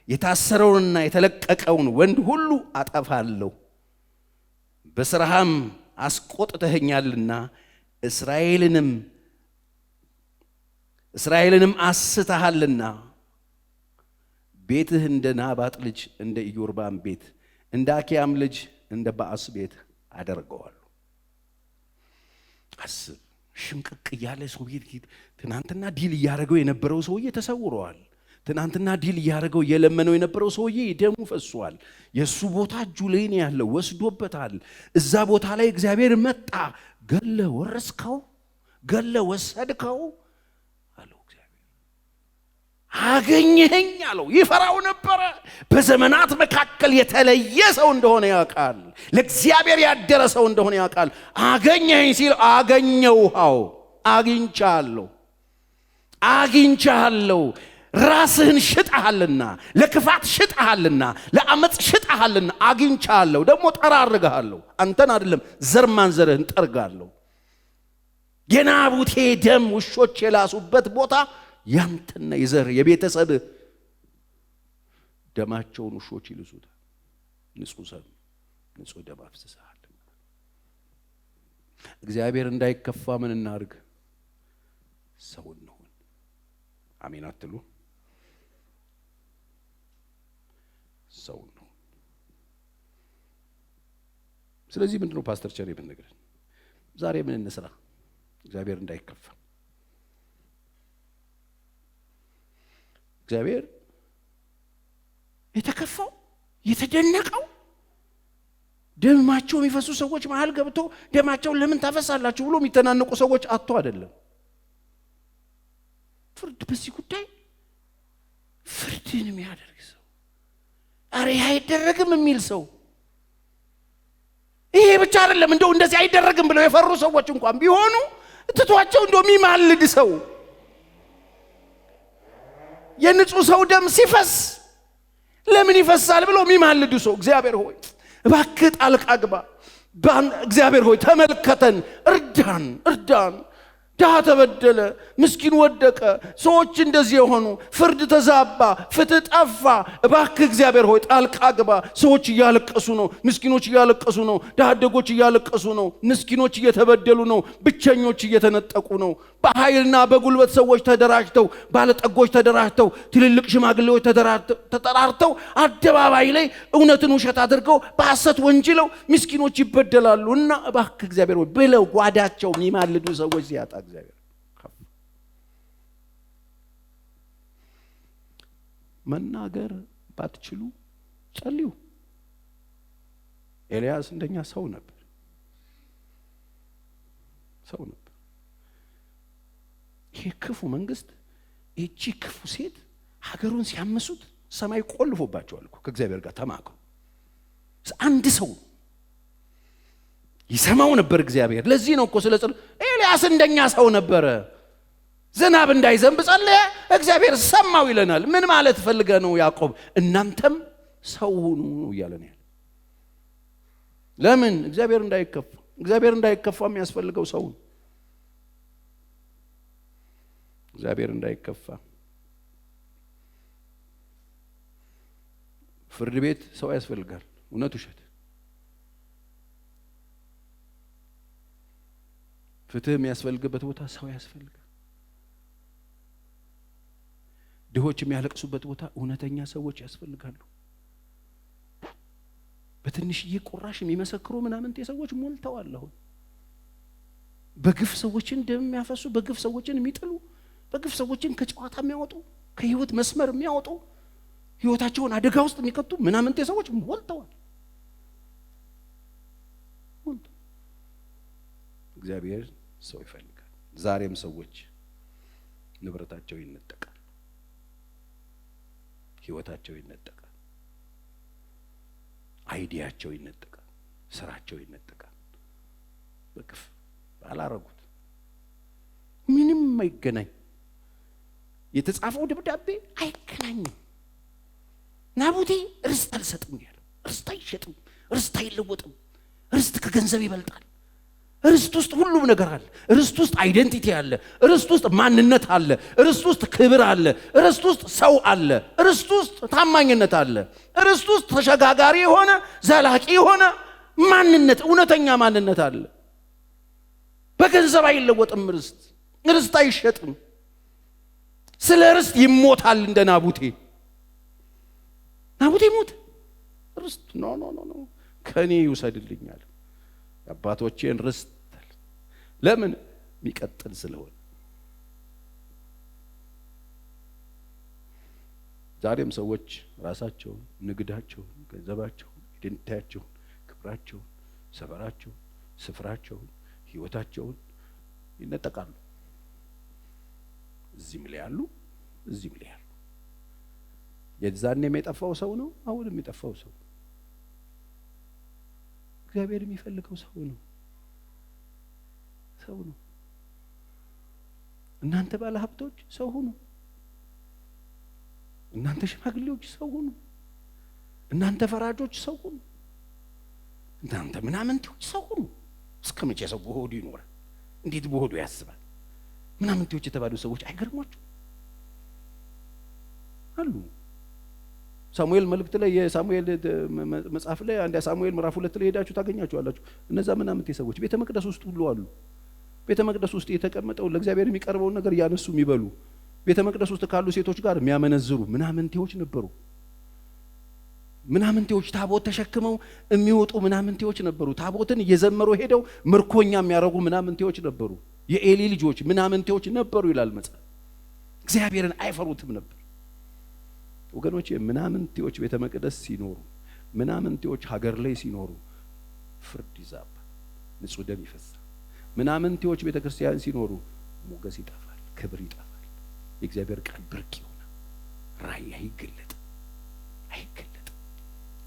የታሰረውንና የተለቀቀውን ወንድ ሁሉ አጠፋለሁ፣ በሥራህም አስቆጥተኸኛልና እስራኤልንም አስተሃልና ቤትህ እንደ ናባጥ ልጅ እንደ ኢዮርባም ቤት እንደ አኪያም ልጅ እንደ ባአስ ቤት አደርገዋለሁ። አስብ፣ ሽምቅቅ እያለ ሰውዬ ትናንትና ዲል እያደረገው የነበረው ሰውዬ ተሰውረዋል። ትናንትና ዲል እያደረገው የለመነው የነበረው ሰውዬ ደሙ ፈሷል። የሱ ቦታ እጁ ላይ ነው ያለው፣ ወስዶበታል። እዛ ቦታ ላይ እግዚአብሔር መጣ። ገለ ወረስከው፣ ገለ ወሰድከው አለው። እግዚአብሔር አገኘኸኝ አለው። ይፈራው ነበረ። በዘመናት መካከል የተለየ ሰው እንደሆነ ያውቃል። ለእግዚአብሔር ያደረ ሰው እንደሆነ ያውቃል። አገኘኸኝ ሲል አገኘውሃው፣ አግኝቻለሁ። ራስህን ሽጠሃልና፣ ለክፋት ሽጠሃልና፣ ለአመፅ ሽጠሃልና አግኝቻለሁ። ደግሞ ጠራርግሃለሁ። አንተን አይደለም ዘር ማንዘርህን ጠርጋለሁ። የናቡቴ ደም ውሾች የላሱበት ቦታ ያንተና የዘር የቤተሰብ ደማቸውን ውሾች ይልሱታል። ንጹህ ደም አፍስሰሃል። እግዚአብሔር እንዳይከፋ ምን እናርግ? ሰው እንሁን። አሜን አትሉ? ሰው ነው። ስለዚህ ምንድነው ፓስተር ቸሬ የምንነግረን? ዛሬ ምን እንስራ እግዚአብሔር እንዳይከፋ? እግዚአብሔር የተከፋው የተደነቀው ደማቸው የሚፈሱ ሰዎች መሃል ገብቶ ደማቸውን ለምን ታፈሳላችሁ ብሎ የሚተናነቁ ሰዎች አጥቶ አይደለም። ፍርድ በዚህ ጉዳይ ፍርድን የሚያደርግ ሰው፣ አሬ አይደረግም የሚል ሰው፣ ይሄ ብቻ አይደለም እንደው እንደዚህ አይደረግም ብለው የፈሩ ሰዎች እንኳን ቢሆኑ ትቷቸው እንደው የሚማልድ ሰው፣ የንጹህ ሰው ደም ሲፈስ ለምን ይፈሳል ብለው የሚማልዱ ሰው፣ እግዚአብሔር ሆይ እባክህ ጣልቃ ግባ፣ እግዚአብሔር ሆይ ተመልከተን፣ እርዳን። ድሃ ተበደለ፣ ምስኪን ወደቀ፣ ሰዎች እንደዚህ የሆኑ፣ ፍርድ ተዛባ፣ ፍትህ ጠፋ። እባክህ እግዚአብሔር ሆይ ጣልቃ ግባ። ሰዎች እያለቀሱ ነው፣ ምስኪኖች እያለቀሱ ነው፣ ድሃ አደጎች እያለቀሱ ነው፣ ምስኪኖች እየተበደሉ ነው፣ ብቸኞች እየተነጠቁ ነው። በኃይልና በጉልበት ሰዎች ተደራጅተው፣ ባለጠጎች ተደራጅተው፣ ትልልቅ ሽማግሌዎች ተጠራርተው አደባባይ ላይ እውነትን ውሸት አድርገው በሐሰት ወንጅለው ምስኪኖች ይበደላሉ። እና እባክህ እግዚአብሔር ሆይ ብለው ጓዳቸው የሚማልዱ ሰዎች ሲያጣ እግዚአብሔር መናገር ባትችሉ ጸልዩ። ኤልያስ እንደኛ ሰው ነበር። ይሄ ክፉ መንግስት፣ እቺ ክፉ ሴት ሀገሩን ሲያመሱት ሰማይ ቆልፎባቸዋል እኮ ከእግዚአብሔር ጋር ተማክሮ። አንድ ሰው ይሰማው ነበር እግዚአብሔር። ለዚህ ነው እኮ ስለጸለ ኤልያስ እንደኛ ሰው ነበረ። ዝናብ እንዳይዘንብ ጸለየ፣ እግዚአብሔር ሰማው ይለናል። ምን ማለት ፈልገ ነው ያዕቆብ? እናንተም ሰው ሁኑ እያለን ያለ። ለምን? እግዚአብሔር እንዳይከፋ የሚያስፈልገው ሰው ነው። እግዚአብሔር እንዳይከፋ ፍርድ ቤት ሰው ያስፈልጋል። እውነት ውሸት፣ ፍትህ የሚያስፈልግበት ቦታ ሰው ያስፈልጋል። ድሆች የሚያለቅሱበት ቦታ እውነተኛ ሰዎች ያስፈልጋሉ። በትንሽዬ ቁራሽ የሚመሰክሩ ምናምን ሰዎች ሞልተዋል። አሁን በግፍ ሰዎችን እንደሚያፈሱ፣ በግፍ ሰዎችን የሚጥሉ፣ በግፍ ሰዎችን ከጨዋታ የሚያወጡ፣ ከህይወት መስመር የሚያወጡ፣ ህይወታቸውን አደጋ ውስጥ የሚከቱ ምናምን ሰዎች ሞልተዋል። እግዚአብሔር ሰው ይፈልጋል። ዛሬም ሰዎች ንብረታቸው ይነጠቃል፣ ህይወታቸው ይነጠቃል፣ አይዲያቸው ይነጠቃል፣ ስራቸው ይነጠቃል። በግፍ ባላረጉት ምንም አይገናኝ። የተጻፈው ደብዳቤ አይገናኝም። ናቡቴ ርስት አልሰጥም ያለው፣ ርስት አይሸጥም፣ ርስት አይለወጥም። ርስት ከገንዘብ ይበልጣል። ርስት ውስጥ ሁሉም ነገር አለ። ርስት ውስጥ አይደንቲቲ አለ። ርስት ውስጥ ማንነት አለ። ርስት ውስጥ ክብር አለ። ርስት ውስጥ ሰው አለ። ርስት ውስጥ ታማኝነት አለ። ርስት ውስጥ ተሸጋጋሪ የሆነ ዘላቂ የሆነ ማንነት፣ እውነተኛ ማንነት አለ። በገንዘብ አይለወጥም። ርስት አይሸጥም። ስለ ርስት ይሞታል። እንደ ናቡቴ ሞት ርስት ኖ ከኔ ይውሰድልኛል አባቶቼን ርስት። ለምን? የሚቀጥል ስለሆነ። ዛሬም ሰዎች ራሳቸውን፣ ንግዳቸውን፣ ገንዘባቸውን፣ አይደንቲቲያቸውን፣ ክብራቸውን፣ ሰፈራቸውን፣ ስፍራቸውን፣ ህይወታቸውን ይነጠቃሉ። እዚህም ላይ ያሉ፣ እዚህም ላይ ያሉ። የዛኔም የጠፋው ሰው ነው፣ አሁንም የጠፋው ሰው። እግዚአብሔር የሚፈልገው ሰው ነው። እናንተ ባለ ሀብቶች ሰው ሁኑ። እናንተ ሽማግሌዎች ሰው ሁኑ። እናንተ ፈራጆች ሰው ሁኑ። እናንተ ምናምንቴዎች ሰው ሁኑ። እስከ መቼ ሰው በሆዱ ይኖራል? እንዴት በሆዱ ያስባል? ምናምንቴዎች የተባሉ ሰዎች አይገርሟችሁ አሉ። ሳሙኤል መልእክት ላይ የሳሙኤል መጽሐፍ ላይ አንድ ሳሙኤል ምዕራፍ 2 ላይ ሄዳችሁ ታገኛቸዋላችሁ። እነዛ ምናምንቴ ሰዎች ቤተ መቅደስ ውስጥ ሁሉ አሉ። ቤተ መቅደስ ውስጥ የተቀመጠው ለእግዚአብሔር የሚቀርበውን ነገር ያነሱ የሚበሉ፣ ቤተ መቅደስ ውስጥ ካሉ ሴቶች ጋር የሚያመነዝሩ ምናምንቴዎች ነበሩ። ምናምንቴዎች ታቦት ተሸክመው የሚወጡ ምናምንቴዎች ነበሩ። ታቦትን እየዘመሩ ሄደው ምርኮኛ የሚያረጉ ምናምንቴዎች ነበሩ። የኤሊ ልጆች ምናምንቴዎች ነበሩ ይላል መጽሐፍ። እግዚአብሔርን አይፈሩትም ነበር። ወገኖች ምናምንቴዎች ቤተ መቅደስ ሲኖሩ፣ ምናምንቴዎች ሀገር ላይ ሲኖሩ ፍርድ ይዛባል፣ ንጹህ ደም ይፈሳል። ምናምንቴዎች ቤተ ክርስቲያን ሲኖሩ ሞገስ ይጠፋል፣ ክብር ይጠፋል፣ የእግዚአብሔር ቃል ብርቅ ይሆናል፣ ራእይ አይገለጥም።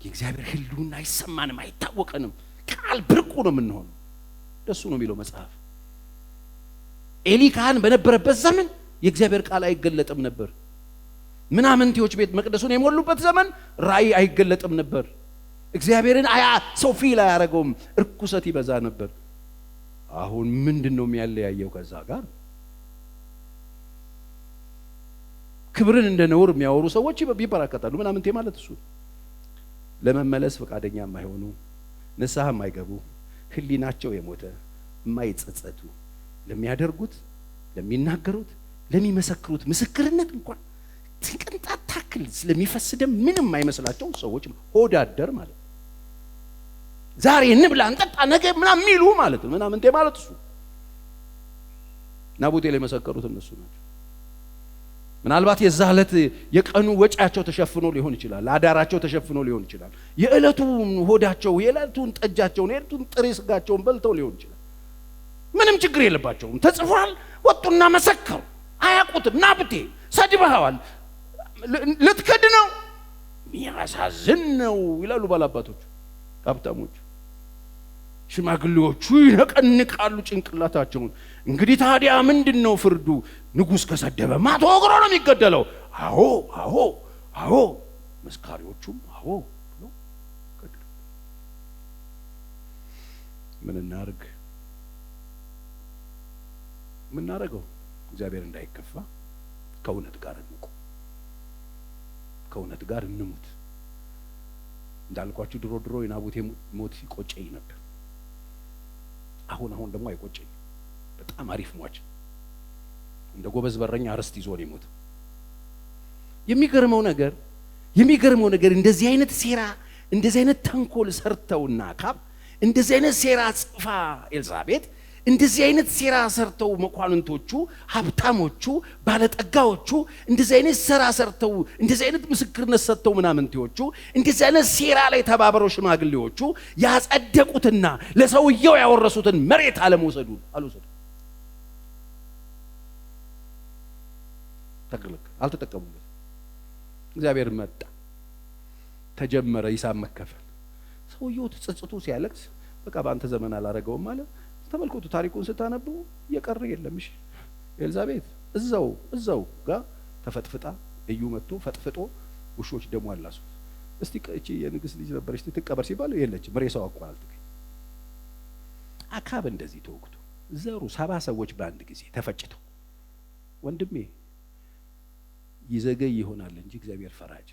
የእግዚአብሔር ህልውና አይሰማንም፣ አይታወቀንም። ቃል ብርቁ ነው የምንሆነው። ደሱ ነው የሚለው መጽሐፍ። ኤሊ ካህን በነበረበት ዘመን የእግዚአብሔር ቃል አይገለጥም ነበር። ምናምንቴዎች ቤተ መቅደሱን የሞሉበት ዘመን ራእይ አይገለጥም ነበር። እግዚአብሔርን ሰው ፊል አያረገውም፣ እርኩሰት ይበዛ ነበር። አሁን ምንድነው የሚያለያየው ከዛ ጋር? ክብርን እንደ ነውር የሚያወሩ ሰዎች ይበራከታሉ። ምናምንቴ ማለት እሱ ለመመለስ ፈቃደኛ የማይሆኑ፣ ንስሐ የማይገቡ፣ ህሊናቸው የሞተ፣ የማይጸጸቱ፣ ለሚያደርጉት፣ ለሚናገሩት፣ ለሚመሰክሩት ምስክርነት እንኳን ቅንጣት ታክል ስለሚፈስደም ምንም አይመስላቸው ሰዎች ሆዳደር ማለት ነው። ዛሬ እንብላ እንጠጣ ነገ ምናምን የሚሉ ማለት ነው። ምናምንቴ ማለት እሱ። ናቡቴ ላይ መሰከሩት እነሱ ናቸው። ምናልባት የዛ ዕለት የቀኑ ወጫቸው ተሸፍኖ ሊሆን ይችላል፣ አዳራቸው ተሸፍኖ ሊሆን ይችላል። የዕለቱን ሆዳቸው፣ የዕለቱን ጠጃቸውን፣ የዕለቱን ጥሬ ስጋቸውን በልተው ሊሆን ይችላል። ምንም ችግር የለባቸውም። ተጽፏል፣ ወጡና መሰከሩ። አያውቁትም። ናቡቴ ሰድበዋል፣ ልትከድ ነው፣ የሚያሳዝን ነው ይላሉ ባላባቶቹ። ሀብታሞቹ ሽማግሌዎቹ ይነቀንቃሉ ጭንቅላታቸውን። እንግዲህ ታዲያ ምንድነው ፍርዱ? ንጉሥ ከሰደበማ ተወግሮ ነው የሚገደለው። አዎ መስካሪዎቹም አዎ ብለው ገደሉ። ምን እናርግ? ምናረገው? እግዚአብሔር እንዳይከፋ ከእውነት ጋር እንቁ፣ ከእውነት ጋር እንሙት። እንዳልኳችሁ ድሮ የናቡቴ ሞት ይቆጨኝ ነበር። አሁን ደግሞ አይቆጨኝ። በጣም አሪፍ ሟች፣ እንደ ጎበዝ በረኛ ርስት ይዞ ነው የሞተው። የሚገርመው ነገር እንደዚህ አይነት ሴራ እንደዚህ አይነት ተንኮል ሰርተውና አካብ እንደዚህ አይነት ሴራ ጽፋ ኤልዛቤት እንደዚህ አይነት ሴራ ሰርተው መኳንንቶቹ ሀብታሞቹ ባለጠጋዎቹ እንደዚህ አይነት ሴራ ሰርተው እንደዚህ አይነት ምስክርነት ሰጥተው ምናምንቴዎቹ እንደዚህ አይነት ሴራ ላይ ተባበረው ሽማግሌዎቹ ያጸደቁትና ለሰውየው ያወረሱትን መሬት አለመውሰዱ ተግልክ አልተጠቀሙበት። እግዚአብሔር መጣ፣ ተጀመረ ሂሳብ መከፈል። ሰውየው ተጸጽቶ ሲያለቅስ በቃ በአንተ ዘመን አላረገውም ማለት ተመልከቱ። ታሪኩን ስታነቡ የቀረ የለም። እሺ ኤልዛቤት እዛው ጋር ተፈጥፍጣ እዩ መጥቶ ፈጥፍጦ ውሾች ደሞ አላሱ። እስቲ እቺ የንግስት ልጅ ነበረች ትቀበር ሲባል የለችም፣ ሬሳው አቋል ተገኘ። አካብ እንደዚህ ተወክቶ ዘሩ 70 ሰዎች በአንድ ጊዜ ተፈጭተው ወንድሜ ይዘገይ ይሆናል እንጂ እግዚአብሔር ፈራጅ።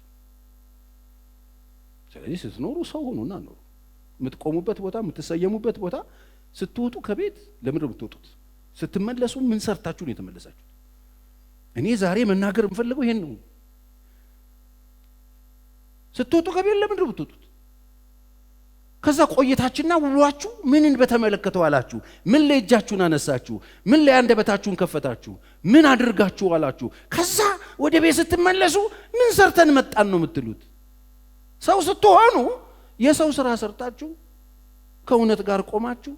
ስለዚህ ስትኖሩ ሰው ሆኑና ኖሩ። የምትቆሙበት ቦታ የምትሰየሙበት ቦታ ስትወጡ ከቤት ለምን ነው የምትወጡት? ስትመለሱ ምን ሰርታችሁ ነው የተመለሳችሁት? እኔ ዛሬ መናገር የምፈልገው ይሄን ነው። ስትወጡ ከቤት ለምን ነው የምትወጡት? ከዛ ቆይታችንና ውሏችሁ ምንን በተመለከተው አላችሁ? ምን ላይ እጃችሁን አነሳችሁ? ምን ላይ አንደበታችሁን ከፈታችሁ? ምን አድርጋችሁ አላችሁ? ከዛ ወደ ቤት ስትመለሱ ምን ሰርተን መጣን ነው የምትሉት? ሰው ስትሆኑ የሰው ስራ ሰርታችሁ ከእውነት ጋር ቆማችሁ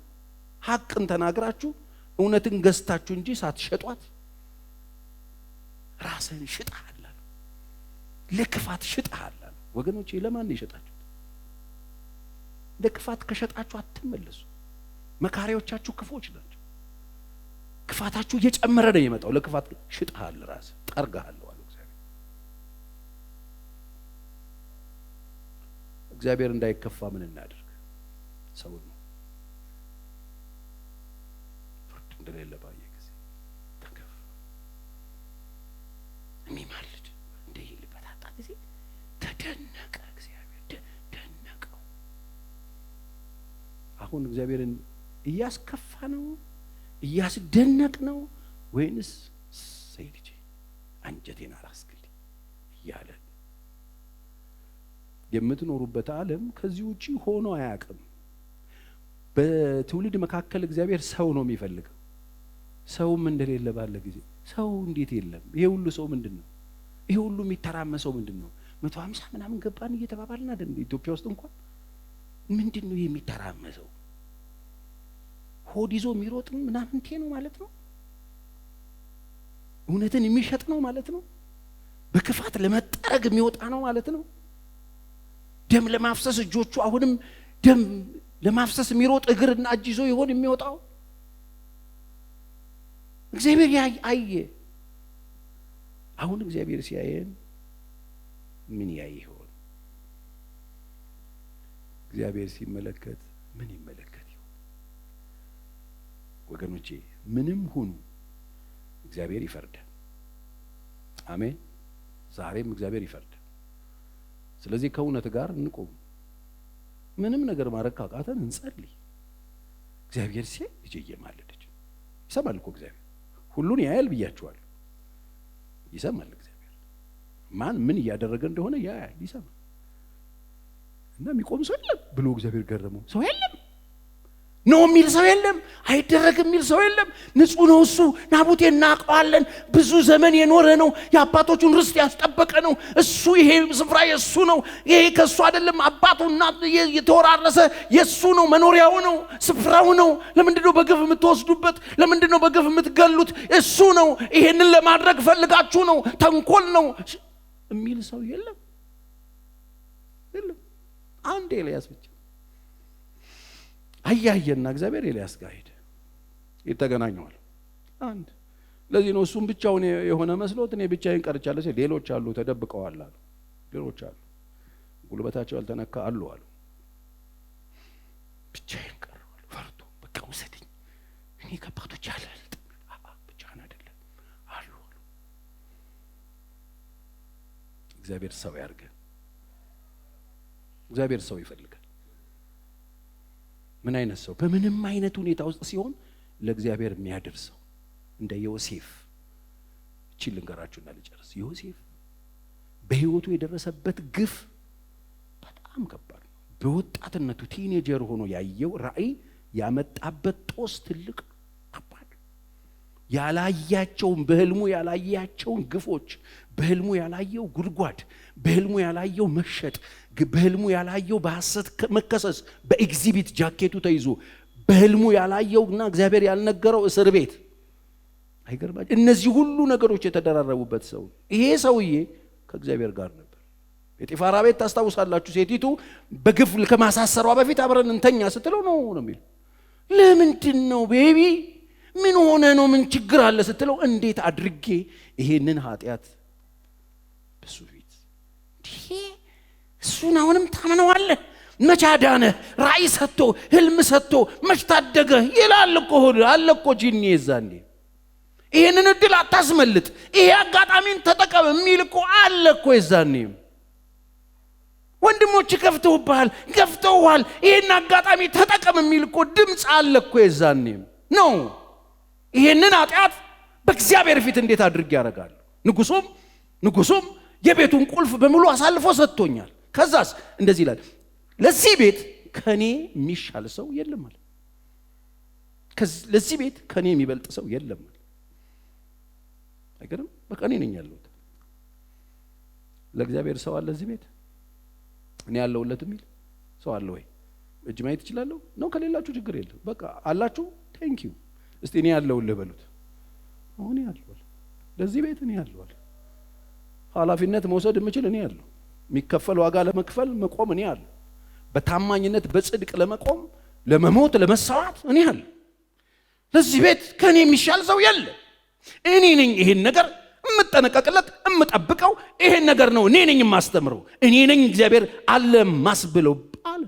ሐቅን ተናግራችሁ እውነትን ገዝታችሁ እንጂ ሳትሸጧት ራስን ሽጣሃል፣ ለክፋት ሽጣሃል። ወገኖቼ ለማን ነው የሸጣችሁት? ለክፋት ከሸጣችሁ አትመለሱ። መካሪዎቻችሁ ክፎች ናቸው። ክፋታችሁ እየጨመረ ነው የመጣው። ለክፋት ሽጣሃል፣ ራስ ጠርጋሃል አለ እግዚአብሔር እንዳይከፋ ምን እናድርግ? ሰው ነው ፍርድ እንደሌለ ባየ ጊዜ ተከፋ። የሚማልድ እንደ ይልበት አጣ ጊዜ ተደነቀ። እግዚአብሔር ደነቀው። አሁን እግዚአብሔርን እያስከፋ ነው እያስደነቅ ነው ወይንስ ሰይ ልጄ አንጀቴን አላስክልኝ እያለ የምትኖሩበት ዓለም ከዚህ ውጪ ሆኖ አያውቅም። በትውልድ መካከል እግዚአብሔር ሰው ነው የሚፈልገው። ሰውም እንደሌለ ባለ ጊዜ ሰው እንዴት የለም? ይሄ ሁሉ ሰው ምንድነው? ይሄ ሁሉ የሚተራመሰው ምንድነው? 150 ምናምን ገባን እየተባባልና አይደል? ኢትዮጵያ ውስጥ እንኳን ምንድነው የሚተራመሰው? ሆድ ይዞ የሚሮጥ ምናምን ነው ማለት ነው። እውነትን የሚሸጥ ነው ማለት ነው። በክፋት ለመጠረግ የሚወጣ ነው ማለት ነው። ደም ለማፍሰስ እጆቹ አሁንም ደም ለማፍሰስ የሚሮጥ እግርና እጅ ይዞ ይሆን የሚወጣው? እግዚአብሔር አየ። አሁን እግዚአብሔር ሲያየን ምን ያይ ይሆን? እግዚአብሔር ሲመለከት ምን ይመለከት ይሆን? ወገኖቼ ምንም ሁኑ እግዚአብሔር ይፈርዳል። አሜን። ዛሬም እግዚአብሔር ይፈርዳል። ስለዚህ ከእውነት ጋር እንቆም። ምንም ነገር ማድረግ ካቃተን እንጸልይ። እግዚአብሔር ሲያይ ልጄ እየማለደች ይሰማል እኮ እግዚአብሔር ሁሉን ያያል ብያችኋል። ይሰማል እግዚአብሔር ማን ምን እያደረገ እንደሆነ ያያል፣ ይሰማል። እና የሚቆም ሰው የለም ብሎ እግዚአብሔር ገረመው። ሰው የለም ነው የሚል ሰው የለም፣ አይደረግም የሚል ሰው የለም። ንጹህ ነው እሱ። ናቡቴ እናውቀዋለን፣ ብዙ ዘመን የኖረ ነው፣ የአባቶቹን ርስት ያስጠበቀ ነው እሱ። ይሄ ስፍራ የሱ ነው፣ ይሄ ከሱ አይደለም። አባቱና የተወራረሰ የሱ ነው፣ መኖሪያው ነው፣ ስፍራው ነው። ለምንድነው በግፍ የምትወስዱበት? ለምንድነው በግፍ የምትገሉት? እሱ ነው። ይሄንን ለማድረግ ፈልጋችሁ ነው፣ ተንኮል ነው የሚል ሰው የለም። አንድ ኤልያስ ብቻ አያየና እግዚአብሔር ኤልያስ ጋር ሄደ፣ ይተገናኘዋል። አንድ ለዚህ ነው እሱም ብቻውን የሆነ መስሎት እኔ ብቻዬን ቀርቻለሁ ሲል ሌሎች አሉ ተደብቀዋል አሉ። ሌሎች አሉ ጉልበታቸው ያልተነካ አሉ አሉ። ብቻዬን ቀረሁ ፈርቶ በቃ ውሰደኝ እኔ ከአባቶች አልበልጥም። ብቻህን አይደለም አሉ አሉ። እግዚአብሔር ሰው ያርገን። እግዚአብሔር ሰው ይፈልጋል። ምን አይነት ሰው? በምንም አይነት ሁኔታ ውስጥ ሲሆን ለእግዚአብሔር የሚያደርሰው እንደ ዮሴፍ። እቺ ልንገራችሁና ልጨርስ። ዮሴፍ በህይወቱ የደረሰበት ግፍ በጣም ከባድ ነው። በወጣትነቱ ቲኔጀር ሆኖ ያየው ራእይ ያመጣበት ጦስ ትልቅ ከባድ ያላያቸውን በህልሙ ያላያቸውን ግፎች በህልሙ ያላየው ጉድጓድ በህልሙ ያላየው መሸጥ በህልሙ ያላየው በሐሰት መከሰስ በኤግዚቢት ጃኬቱ ተይዞ በህልሙ ያላየውና እግዚአብሔር ያልነገረው እስር ቤት አይገርማችሁ እነዚህ ሁሉ ነገሮች የተደራረቡበት ሰው ይሄ ሰውዬ ከእግዚአብሔር ጋር ነበር የጢፋራ ቤት ታስታውሳላችሁ ሴቲቱ በግፍ ከማሳሰሯ በፊት አብረን እንተኛ ስትለው ነው የሚል ለምንድን ነው ቤቢ ምን ሆነ ነው ምን ችግር አለ ስትለው እንዴት አድርጌ ይሄንን ኃጢያት በሱ ፊት ይሄ እሱን አሁንም ታመነዋለህ መቻዳነ ራእይ ሰጥቶ ህልም ሰጥቶ መሽታደገ ይላል እኮ አለ እኮ ጂኒ ይዛኔ ይሄንን እድል አታስመልጥ ይሄ አጋጣሚን ተጠቀም የሚል እኮ አለ እኮ ይዛኔ ወንድሞች ገፍተውሃል ይሄን አጋጣሚ ተጠቀም የሚል እኮ ድምጽ አለ እኮ ይዛኔ ነው ይሄንን ኃጢያት በእግዚአብሔር ፊት እንዴት አድርጌ ያረጋል ንጉሱም የቤቱን ቁልፍ በሙሉ አሳልፎ ሰጥቶኛል ከዛስ እንደዚህ ይላል ለዚህ ቤት ከኔ የሚሻል ሰው የለም ማለት ለዚህ ቤት ከኔ የሚበልጥ ሰው የለም ማለት አይገርም በቃ እኔ ነኝ ያለሁት ለእግዚአብሔር ሰው አለ እዚህ ቤት እኔ ያለሁለት የሚል ሰው አለ ወይ እጅ ማየት ይችላል ነው ከሌላችሁ ችግር የለም በቃ አላችሁ ቴንክ ዩ እስቲ እኔ ያለሁልህ በሉት አሁን ያለሁል ለዚህ ቤት እኔ ያለሁል ኃላፊነት መውሰድ የምችል እኔ ያለሁ የሚከፈል ዋጋ ለመክፈል መቆም እኔ ያለሁ በታማኝነት በጽድቅ ለመቆም ለመሞት ለመሰዋት እኔ ያለሁ ለዚህ ቤት ከኔ የሚሻል ሰው የለም እኔ ነኝ ይሄን ነገር እምጠነቀቅለት እምጠብቀው ይሄን ነገር ነው እኔ ነኝ የማስተምረው እኔ ነኝ እግዚአብሔር አለ ማስብለው አለ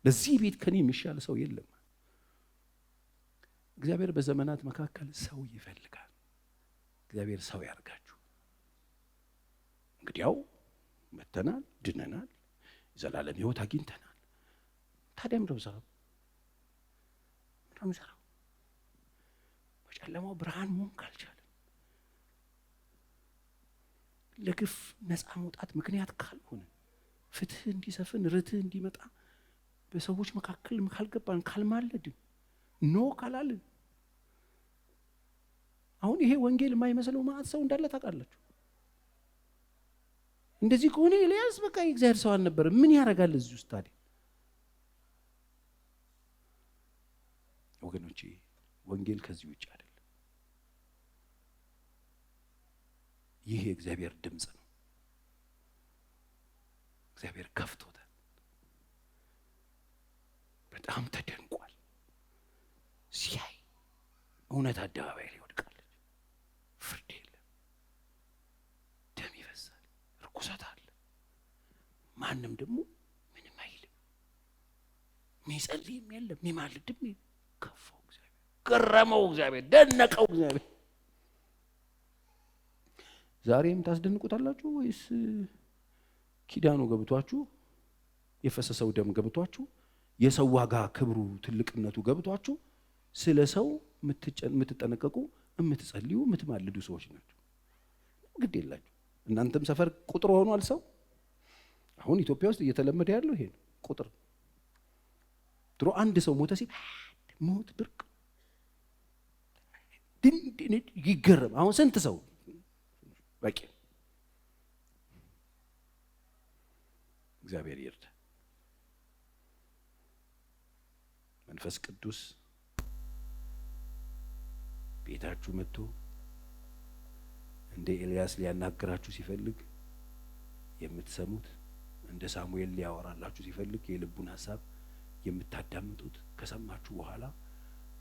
ለዚህ ቤት ከኔ የሚሻል ሰው የለም እግዚአብሔር በዘመናት መካከል ሰው ይፈልጋል እግዚአብሔር ሰው ያርጋችሁ እንግዲያው መተናል ድነናል ዘላለም ሕይወት አግኝተናል ታዲያ ምንድነው ሰራው በጨለማው ብርሃን መሆን ካልቻለ ለግፍ ነፃ መውጣት ምክንያት ካልሆነ ፍትህ እንዲሰፍን ርትህ እንዲመጣ በሰዎች መካከል ካልገባን ካልማለድን ኖ ካላልን አሁን ይሄ ወንጌል የማይመስለው ማዕት ሰው እንዳለ ታውቃላችሁ እንደዚህ ከሆነ ኤልያስ በቃ የእግዚአብሔር ሰው አልነበረም ምን ያረጋል እዚህ ውስጥ ታዲያ ወገኖቼ ወንጌል ከዚህ ውጭ አይደለም ይሄ እግዚአብሔር ድምጽ ነው እግዚአብሔር ከፍቶታል በጣም ተደንቋል ሲያይ እውነት አደባባይ ላይ ወድቃለች ፍርድ የለም ደም ይፈሳል ርኩሰት አለ ማንም ደግሞ ምንም አይልም የሚጸልይም የለም የሚማልድም ከፋው እግዚአብሔር ገረመው እግዚአብሔር ደነቀው እግዚአብሔር ዛሬም ታስደንቁታላችሁ ወይስ ኪዳኑ ገብቷችሁ የፈሰሰው ደም ገብቷችሁ የሰው ዋጋ ክብሩ ትልቅነቱ ገብቷችሁ ስለ ሰው የምትጠነቀቁ የምትጸልዩ የምትማልዱ ሰዎች ናቸው ግድ የላችሁ እናንተም ሰፈር ቁጥር ሆኗል ሰው አሁን ኢትዮጵያ ውስጥ እየተለመደ ያለው ይሄ ቁጥር ድሮ አንድ ሰው ሞተ ሲል ሞት ብርቅ ድን ይገረም አሁን ስንት ሰው በቂ እግዚአብሔር ይርዳ መንፈስ ቅዱስ ቤታችሁ መጥቶ እንደ ኤልያስ ሊያናግራችሁ ሲፈልግ የምትሰሙት እንደ ሳሙኤል ሊያወራላችሁ ሲፈልግ የልቡን ሐሳብ የምታዳምጡት ከሰማችሁ በኋላ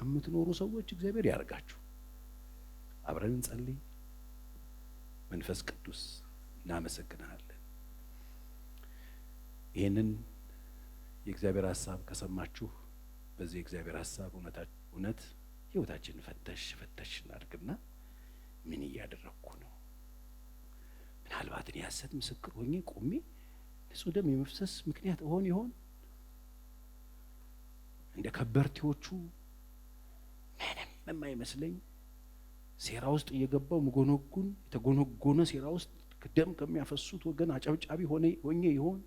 የምትኖሩ ሰዎች እግዚአብሔር ያርጋችሁ አብረን እንጸልይ መንፈስ ቅዱስ እናመሰግናለን ይሄንን የእግዚአብሔር ሐሳብ ከሰማችሁ በዚህ እግዚአብሔር ሐሳብ እውነት ሕይወታችንን ፈተሽ እናድርግና ምን እያደረኩ ነው ምናልባት እኔ ሐሰት ምስክር ሆኜ ቆሜ ንጹህ ደም የመፍሰስ ምክንያት ይሆን እንደ ከበርቴዎቹ ምንም የማይመስለኝ ሴራ ውስጥ እየገባው የተጎነጎነ ሴራ ውስጥ ደም ከሚያፈሱት ወገን አጨብጫቢ ሆኜ ይሆን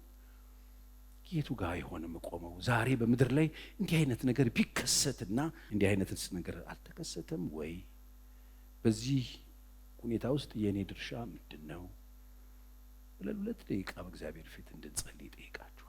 የቱ ጋር ይሆን የምቆመው? ዛሬ በምድር ላይ እንዲህ አይነት ነገር ቢከሰትና እንዲህ አይነትስ ነገር አልተከሰተም ወይ? በዚህ ሁኔታ ውስጥ የኔ ድርሻ ምንድን ነው ብለን 2 ደቂቃ በእግዚአብሔር ፊት እንድንጸልይ ጠይቃችሁ